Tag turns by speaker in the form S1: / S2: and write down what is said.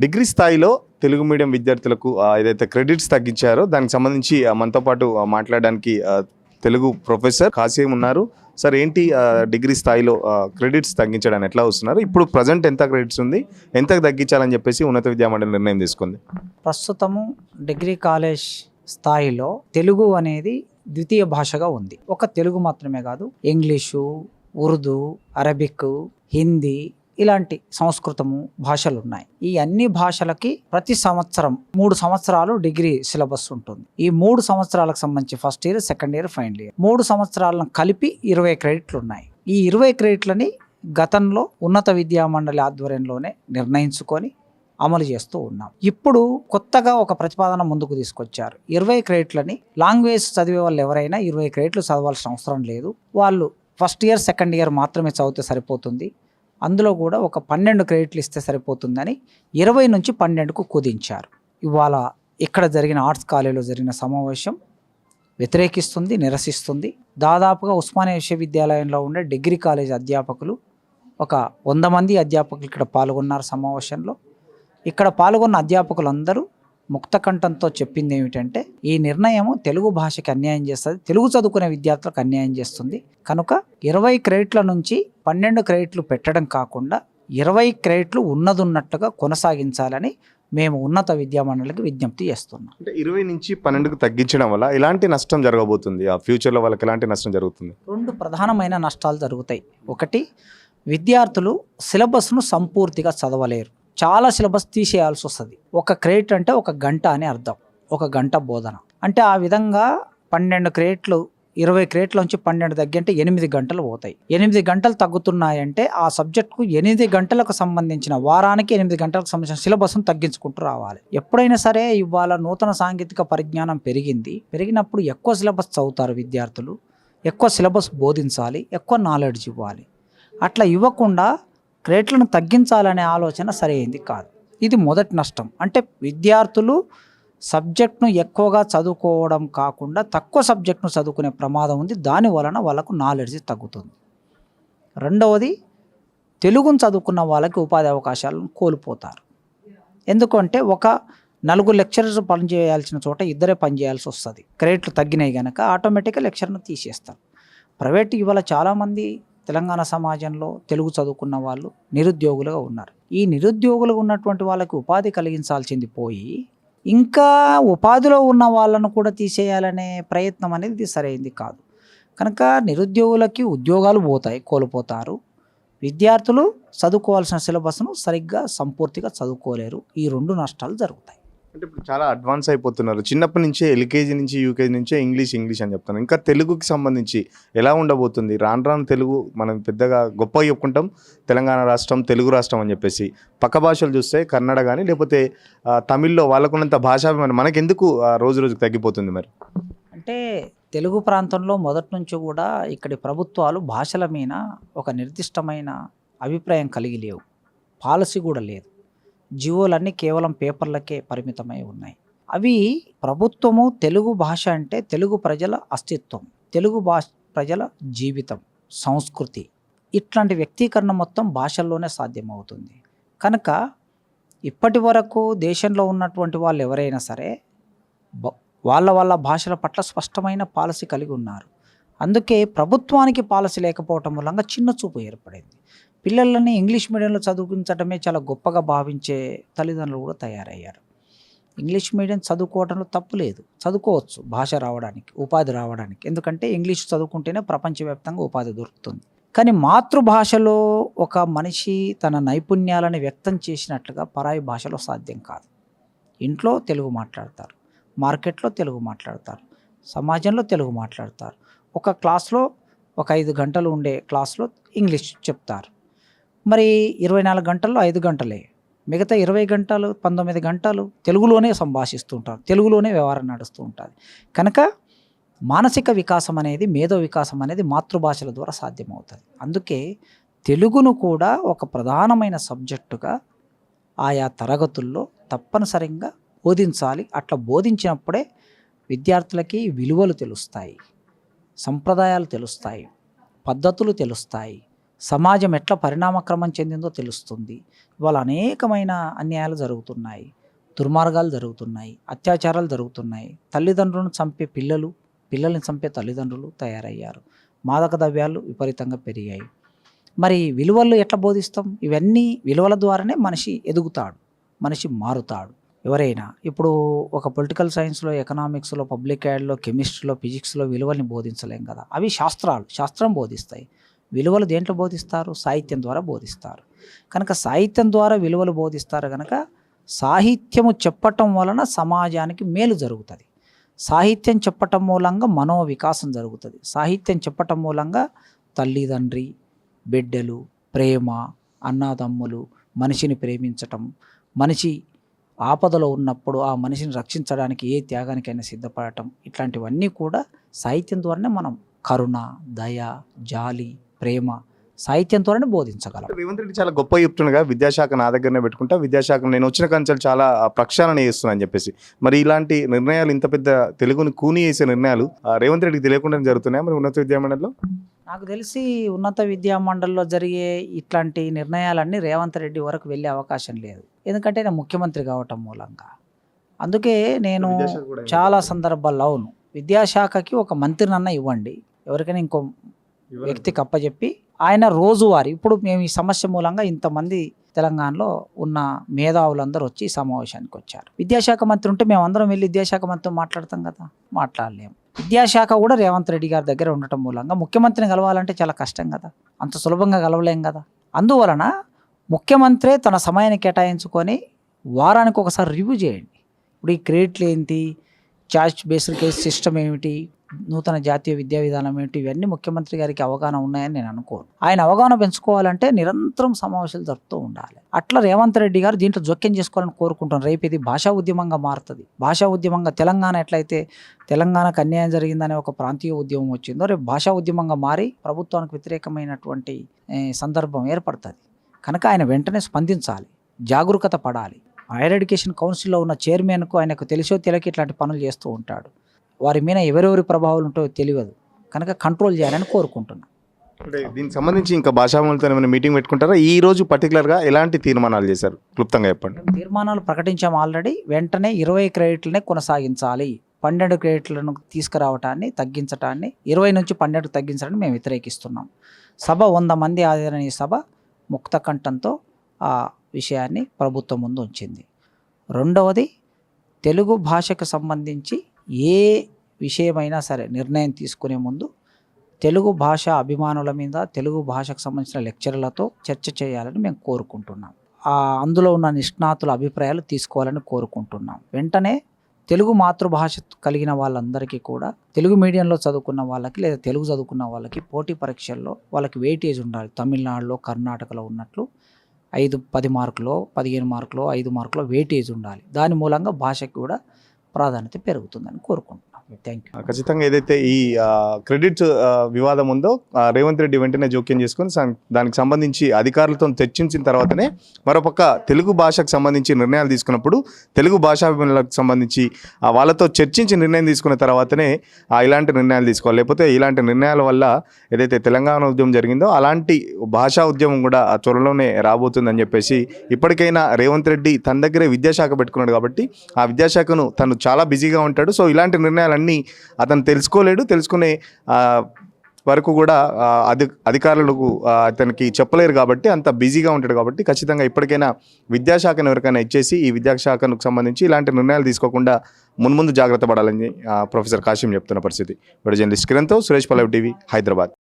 S1: Degree స్థాయిలో Telugu medium విద్యార్థులకు ఏదైతే క్రెడిట్స్ తగ్గించారో దానికి సంబంధించి మనతో పాటు మాట్లాడడానికి తెలుగు ప్రొఫెసర్ కాసిం ఉన్నారు. సార్, ఏంటి డిగ్రీ స్థాయిలో క్రెడిట్స్ తగ్గించడానికి ఎట్లా వస్తున్నారు? ఇప్పుడు ప్రజెంట్ ఎంత క్రెడిట్స్ ఉంది, ఎంత తగ్గించాలని చెప్పేసి ఉన్నత విద్యామండలి నిర్ణయం తీసుకుంది?
S2: ప్రస్తుతము డిగ్రీ కాలేజ్ స్థాయిలో తెలుగు అనేది ద్వితీయ భాషగా ఉంది. ఒక తెలుగు మాత్రమే కాదు, ఇంగ్లీషు, ఉర్దూ, అరబిక్, హిందీ, ఇలాంటి సంస్కృతము భాషలు ఉన్నాయి. ఈ అన్ని భాషలకి ప్రతి సంవత్సరం 3 సంవత్సరాలు డిగ్రీ సిలబస్ ఉంటుంది. ఈ 3 సంవత్సరాలకు సంబంధించి first year, second year, final year 3 సంవత్సరాలను కలిపి 20 క్రెడిట్లు ఉన్నాయి. ఈ 20 క్రెడిట్లని గతంలో ఉన్నత విద్యా మండలి ఆధ్వర్యంలోనే నిర్ణయించుకొని అమలు చేస్తూ ఉన్నాం. ఇప్పుడు కొత్తగా ఒక ప్రతిపాదన ముందుకు తీసుకొచ్చారు. 20 క్రెడిట్లని లాంగ్వేజ్ చదివే వాళ్ళు ఎవరైనా 20 క్రెడిట్లు చదవాల్సిన అవసరం లేదు. వాళ్ళు ఫస్ట్ ఇయర్, సెకండ్ ఇయర్ మాత్రమే చదివితే సరిపోతుంది. అందులో కూడా ఒక 12 క్రెడిట్లు ఇస్తే సరిపోతుందని 20 నుంచి 12కు కుదించారు. ఇవాళ ఇక్కడ జరిగిన ఆర్ట్స్ కాలేజీలో జరిగిన సమావేశం వ్యతిరేకిస్తుంది, నిరసిస్తుంది. దాదాపుగా ఉస్మానియా విశ్వవిద్యాలయంలో ఉండే డిగ్రీ కాలేజ్ అధ్యాపకులు ఒక 100 మంది అధ్యాపకులు ఇక్కడ పాల్గొన్నారు సమావేశంలో. ఇక్కడ పాల్గొన్న అధ్యాపకులందరూ ముక్తకంఠంతో చెప్పింది ఏమిటంటే, ఈ నిర్ణయం తెలుగు భాషకి అన్యాయం చేస్తుంది, తెలుగు చదువుకునే విద్యార్థులకు అన్యాయం చేస్తుంది. కనుక 20 క్రెడిట్ల నుంచి 12 క్రెడిట్లు పెట్టడం కాకుండా 20 క్రెడిట్లు ఉన్నట్టుగా కొనసాగించాలని మేము ఉన్నత విద్యామండలికి విజ్ఞప్తి చేస్తున్నాం.
S1: అంటే 20 నుంచి 12కు తగ్గించడం వల్ల ఎలాంటి నష్టం జరగబోతుంది? ఆ ఫ్యూచర్లో వాళ్ళకి ఎలాంటి నష్టం జరుగుతుంది?
S2: 2 ప్రధానమైన నష్టాలు జరుగుతాయి. ఒకటి, విద్యార్థులు సిలబస్ను సంపూర్తిగా చదవలేరు. చాలా సిలబస్ తీసేయాల్సి వస్తుంది. ఒక క్రెడిట్ అంటే 1 గంట అని అర్థం, 1 గంట బోధన. అంటే ఆ విధంగా 12 క్రెడిట్లు 20 క్రెడిట్ల నుంచి 12 తగ్గింటే 8 గంటలు పోతాయి. 8 గంటలు తగ్గుతున్నాయంటే ఆ సబ్జెక్టుకు 8 గంటలకు సంబంధించిన, వారానికి 8 గంటలకు సంబంధించిన సిలబస్ను తగ్గించుకుంటూ రావాలి. ఎప్పుడైనా సరే ఇవాళ నూతన సాంకేతిక పరిజ్ఞానం పెరిగినప్పుడు ఎక్కువ సిలబస్ చదువుతారు విద్యార్థులు, ఎక్కువ సిలబస్ బోధించాలి, ఎక్కువ నాలెడ్జ్ ఇవ్వాలి. అట్లా ఇవ్వకుండా క్రెడిట్లను తగ్గించాలనే ఆలోచన సరైంది కాదు. ఇది మొదటి నష్టం. అంటే విద్యార్థులు సబ్జెక్ట్ను ఎక్కువగా చదువుకోవడం కాకుండా తక్కువ సబ్జెక్ట్ను చదువుకునే ప్రమాదం ఉంది. దాని వలన వాళ్ళకు నాలెడ్జ్ తగ్గుతుంది. రెండవది, తెలుగును చదువుకున్న వాళ్ళకి ఉపాధి అవకాశాలను కోల్పోతారు. ఎందుకంటే ఒక 4 లెక్చరర్స్ పనిచేయాల్సిన చోట 2 పనిచేయాల్సి వస్తుంది. క్రెడిట్లు తగ్గినాయి కనుక ఆటోమేటిక్గా లెక్చర్ను తీసేస్తారు. ప్రైవేట్ ఇవాళ చాలామంది తెలంగాణ సమాజంలో తెలుగు చదువుకున్న వాళ్ళు నిరుద్యోగులుగా ఉన్నారు. ఈ నిరుద్యోగులుగా ఉన్నటువంటి వాళ్ళకి ఉపాధి కలిగించాల్సింది పోయి ఇంకా ఉపాధిలో ఉన్న వాళ్ళను కూడా తీసేయాలనే ప్రయత్నం అనేది సరైంది కాదు. కనుక నిరుద్యోగులకి ఉద్యోగాలు కోల్పోతారు. విద్యార్థులు చదువుకోవాల్సిన సిలబస్ను సరిగ్గా సంపూర్తిగా చదువుకోలేరు. ఈ 2 నష్టాలు జరుగుతాయి.
S1: అంటే ఇప్పుడు చాలా అడ్వాన్స్ అయిపోతున్నారు. చిన్నప్పటి నుంచే ఎల్కేజీ నుంచి యూకేజీ నుంచే ఇంగ్లీష్ అని చెప్తాను. ఇంకా తెలుగుకి సంబంధించి ఎలా ఉండబోతుంది? రాను తెలుగు మనం పెద్దగా గొప్పగా చెప్పుకుంటాం, తెలంగాణ రాష్ట్రం, తెలుగు రాష్ట్రం అని చెప్పేసి. పక్క భాషలు చూస్తే కన్నడ కానీ లేకపోతే తమిళ్లో వాళ్ళకున్నంత భాషాభిమానం మనకెందుకు రోజుకు తగ్గిపోతుంది? మరి
S2: అంటే తెలుగు ప్రాంతంలో మొదటి నుంచి కూడా ఇక్కడి ప్రభుత్వాలు భాషల మీద ఒక నిర్దిష్టమైన అభిప్రాయం కలిగి లేవు. పాలసీ కూడా లేదు. జీవోలన్నీ కేవలం పేపర్లకే పరిమితమై ఉన్నాయి. అవి ప్రభుత్వము తెలుగు భాష అంటే తెలుగు ప్రజల అస్తిత్వం, తెలుగు ప్రజల జీవితం, సంస్కృతి, ఇట్లాంటి వ్యక్తీకరణ మొత్తం భాషల్లోనే సాధ్యమవుతుంది. కనుక ఇప్పటి వరకు దేశంలో ఉన్నటువంటి వాళ్ళు ఎవరైనా సరే వాళ్ళ భాషల పట్ల స్పష్టమైన పాలసీ కలిగి ఉన్నారు. అందుకే ప్రభుత్వానికి పాలసీ లేకపోవటం మూలంగా చిన్న చూపు ఏర్పడింది. పిల్లలని ఇంగ్లీష్ మీడియంలో చదివించడమే చాలా గొప్పగా భావించే తల్లిదండ్రులు కూడా తయారయ్యారు. ఇంగ్లీష్ మీడియం చదువుకోవడంలో తప్పు లేదు, చదువుకోవచ్చు భాష రావడానికి, ఉపాధి రావడానికి. ఎందుకంటే ఇంగ్లీష్ చదువుకుంటేనే ప్రపంచవ్యాప్తంగా ఉపాధి దొరుకుతుంది. కానీ మాతృభాషలో ఒక మనిషి తన నైపుణ్యాలను వ్యక్తం చేసినట్లుగా పరాయి భాషలో సాధ్యం కాదు. ఇంట్లో తెలుగు మాట్లాడతారు, మార్కెట్లో తెలుగు మాట్లాడతారు, సమాజంలో తెలుగు మాట్లాడతారు. ఒక క్లాస్లో ఒక 5 గంటలు ఉండే క్లాస్లో ఇంగ్లీష్ చెప్తారు. మరి 24 గంటల్లో 5 గంటలే, మిగతా 20 గంటలు 19 గంటలు తెలుగులోనే సంభాషిస్తూ ఉంటారు, తెలుగులోనే వ్యవహారం నడుస్తూ ఉంటుంది. కనుక మానసిక వికాసం అనేది, మేధో వికాసం అనేది మాతృభాషల ద్వారా సాధ్యమవుతుంది. అందుకే తెలుగును కూడా ఒక ప్రధానమైన సబ్జెక్టుగా ఆయా తరగతుల్లో తప్పనిసరిగా బోధించాలి. అట్లా బోధించినప్పుడే విద్యార్థులకి విలువలు తెలుస్తాయి, సంప్రదాయాలు తెలుస్తాయి, పద్ధతులు తెలుస్తాయి, సమాజం ఎట్లా పరిణామక్రమం చెందిందో తెలుస్తుంది. ఇవాళ అనేకమైన అన్యాయాలు జరుగుతున్నాయి, దుర్మార్గాలు జరుగుతున్నాయి, అత్యాచారాలు జరుగుతున్నాయి. తల్లిదండ్రులను చంపే పిల్లలు, పిల్లల్ని చంపే తల్లిదండ్రులు తయారయ్యారు. మాదక ద్రవ్యాలు విపరీతంగా పెరిగాయి. మరి విలువలు ఎట్లా బోధిస్తాం? ఇవన్నీ విలువల ద్వారానే మనిషి ఎదుగుతాడు, మనిషి మారుతాడు. ఎవరైనా ఇప్పుడు ఒక పొలిటికల్ సైన్స్లో, ఎకనామిక్స్లో, పబ్లిక్ యాడ్లో, కెమిస్ట్రీలో, ఫిజిక్స్లో విలువల్ని బోధించలేం కదా. అవి శాస్త్రం బోధిస్తాయి. విలువలు దేంట్లో బోధిస్తారు? సాహిత్యం ద్వారా బోధిస్తారు. కనుక సాహిత్యం ద్వారా విలువలు బోధిస్తారు కనుక సాహిత్యము చెప్పటం వలన సమాజానికి మేలు జరుగుతుంది. సాహిత్యం చెప్పటం మూలంగా మనోవికాసం జరుగుతుంది. సాహిత్యం చెప్పటం మూలంగా తల్లిదండ్రి, బిడ్డలు, ప్రేమ, అన్నాదమ్ములు, మనిషిని ప్రేమించటం, మనిషి ఆపదలో ఉన్నప్పుడు ఆ మనిషిని రక్షించడానికి ఏ త్యాగానికైనా సిద్ధపడటం, ఇట్లాంటివన్నీ కూడా సాహిత్యం ద్వారానే మనం కరుణ, దయ, జాలి, ప్రేమ సాహిత్యం ద్వారానే బోధించగలం.
S1: రేవంత్ రెడ్డి చాలా గొప్ప చెప్తుండగా విద్యాశాఖ నా దగ్గరనే పెట్టుకుంటా, విద్యాశాఖ నేను వచ్చిన కంచెలు చాలా ప్రక్షాళన చేస్తున్నా అని చెప్పేసి, మరి ఇలాంటి నిర్ణయాలు, ఇంత పెద్ద తెలుగుని కూని చేసే నిర్ణయాలు రేవంత్ రెడ్డికి తెలియకుండానే జరుగుతున్నాయి మరి ఉన్నత విద్యామండలిలో?
S2: నాకు తెలిసి ఉన్నత విద్యా మండలిలో జరిగే ఇట్లాంటి నిర్ణయాలన్నీ రేవంత్ రెడ్డి వరకు వెళ్ళే అవకాశం లేదు. ఎందుకంటే నేను ముఖ్యమంత్రి కావటం మూలంగా. అందుకే నేను చాలా సందర్భాల్లో అవును, విద్యాశాఖకి ఒక మంత్రినన్నా ఇవ్వండి, ఎవరికైనా ఇంకో వ్యక్తికి అప్పచెప్పి ఆయన రోజువారీ, ఇప్పుడు మేము ఈ సమస్య మూలంగా ఇంతమంది తెలంగాణలో ఉన్న మేధావులందరూ వచ్చి ఈ సమావేశానికి వచ్చారు. విద్యాశాఖ మంత్రి ఉంటే మేము అందరం వెళ్ళి విద్యాశాఖ మంత్రితో మాట్లాడతాం కదా, మాట్లాడలేము. విద్యాశాఖ కూడా రేవంత్ రెడ్డి గారి దగ్గర ఉండటం మూలంగా ముఖ్యమంత్రిని కలవాలంటే చాలా కష్టం కదా, అంత సులభంగా కలవలేం కదా. అందువలన ముఖ్యమంత్రి తన సమయాన్ని కేటాయించుకొని వారానికి ఒకసారి రివ్యూ చేయండి. ఇప్పుడు ఈ క్రెడిట్లు ఏంటి, చార్జ్ బేస్డ్ కేస్ సిస్టమ్ ఏమిటి, నూతన జాతీయ విద్యా విధానం ఏమిటి, ఇవన్నీ ముఖ్యమంత్రి గారికి అవగాహన ఉన్నాయని నేను అనుకోను. ఆయన అవగాహన పెంచుకోవాలంటే నిరంతరం సమావేశాలు జరుపుతూ ఉండాలి. అట్లా రేవంత్ రెడ్డి గారు దీంట్లో జోక్యం చేసుకోవాలని కోరుకుంటున్నాను. రేపు ఇది భాషా ఉద్యమంగా మారుతుంది. భాషా ఉద్యమంగా తెలంగాణ ఎట్లయితే తెలంగాణకు అన్యాయం జరిగిందనే ఒక ప్రాంతీయ ఉద్యమం వచ్చిందో, రేపు భాషా ఉద్యమంగా మారి ప్రభుత్వానికి వ్యతిరేకమైనటువంటి సందర్భం ఏర్పడుతుంది. కనుక ఆయన వెంటనే స్పందించాలి, జాగరూకత పడాలి. హైయర్ ఎడ్యుకేషన్ కౌన్సిల్లో ఉన్న చైర్మన్కు ఆయనకు తెలిసో తెలియక ఇట్లాంటి పనులు చేస్తూ ఉంటాడు. వారి మీద ఎవరెవరి ప్రభావాలు ఉంటాయో తెలియదు, కనుక కంట్రోల్ చేయాలని కోరుకుంటున్నాను.
S1: అంటే దీనికి సంబంధించి ఇంకా భాషాములతో ఏమైనా మీటింగ్ పెట్టుకుంటారా? ఈ రోజు పర్టికులర్గా ఎలాంటి తీర్మానాలు చేశారు, క్లుప్తంగా చెప్పండి.
S2: తీర్మానాలు ప్రకటించాము ఆల్రెడీ. వెంటనే 20 క్రెడిట్లనే కొనసాగించాలి, 12 క్రెడిట్లను తీసుకురావటాన్ని, తగ్గించటాన్ని, 20 నుంచి 12 తగ్గించడాన్ని మేము వ్యతిరేకిస్తున్నాం. సభ 100 మంది ఆదరణీయ సభ ముక్త కంఠంతో ఆ విషయాన్ని ప్రభుత్వం ముందు ఉంచింది. రెండవది, తెలుగు భాషకు సంబంధించి ఏ విషయమైనా సరే నిర్ణయం తీసుకునే ముందు తెలుగు భాష అభిమానుల మీద, తెలుగు భాషకు సంబంధించిన లెక్చర్లతో చర్చ చేయాలని మేము కోరుకుంటున్నాం. అందులో ఉన్న నిష్ణాతుల అభిప్రాయాలు తీసుకోవాలని కోరుకుంటున్నాం. వెంటనే తెలుగు మాతృభాష కలిగిన వాళ్ళందరికీ కూడా, తెలుగు మీడియంలో చదువుకున్న వాళ్ళకి లేదా తెలుగు చదువుకున్న వాళ్ళకి పోటీ పరీక్షల్లో వాళ్ళకి వెయిటేజ్ ఉండాలి. తమిళనాడులో, కర్ణాటకలో ఉన్నట్లు 5-10 మార్కులో, 15 మార్కులో, 5 మార్కులో వెయిటేజ్ ఉండాలి. దాని మూలంగా భాషకి కూడా ప్రాధాన్యత పెరుగుతుందని కోరుకుంటున్నాం. Thank you.
S1: ఖచ్చితంగా ఏదైతే ఈ క్రెడిట్ వివాదం ఉందో రేవంత్ రెడ్డి వెంటనే జోక్యం చేసుకొని దానికి సంబంధించి అధికారులతో చర్చించిన తర్వాతనే, మరోపక్క తెలుగు భాషకు సంబంధించి నిర్ణయాలు తీసుకున్నప్పుడు తెలుగు భాషాభిమానులకు సంబంధించి వాళ్ళతో చర్చించి నిర్ణయం తీసుకున్న తర్వాతనే ఇలాంటి నిర్ణయాలు తీసుకోవాలి. లేకపోతే ఇలాంటి నిర్ణయాల వల్ల ఏదైతే తెలంగాణ ఉద్యమం జరిగిందో అలాంటి భాషా ఉద్యమం కూడా త్వరలోనే రాబోతుందని చెప్పేసి, ఇప్పటికైనా రేవంత్ రెడ్డి తన దగ్గరే విద్యాశాఖ పెట్టుకున్నాడు కాబట్టి ఆ విద్యాశాఖను తను చాలా బిజీగా ఉంటాడు. సో ఇలాంటి నిర్ణయాలన్నీ అతను తెలుసుకోలేడు, తెలుసుకునే వరకు కూడా అధికారులకు అతనికి చెప్పలేరు కాబట్టి అంత బిజీగా ఉంటాడు. కాబట్టి ఖచ్చితంగా ఇప్పటికైనా విద్యాశాఖను ఎవరికైనా ఇచ్చేసి ఈ విద్యాశాఖకు సంబంధించి ఇలాంటి నిర్ణయాలు తీసుకోకుండా మున్ముందు జాగ్రత్త పడాలని ప్రొఫెసర్ కాశీం చెప్తున్న పరిస్థితి. జర్నలిస్ట్ కిరణ్తో సురేష్ పల్లవి, టీవీ, హైదరాబాద్.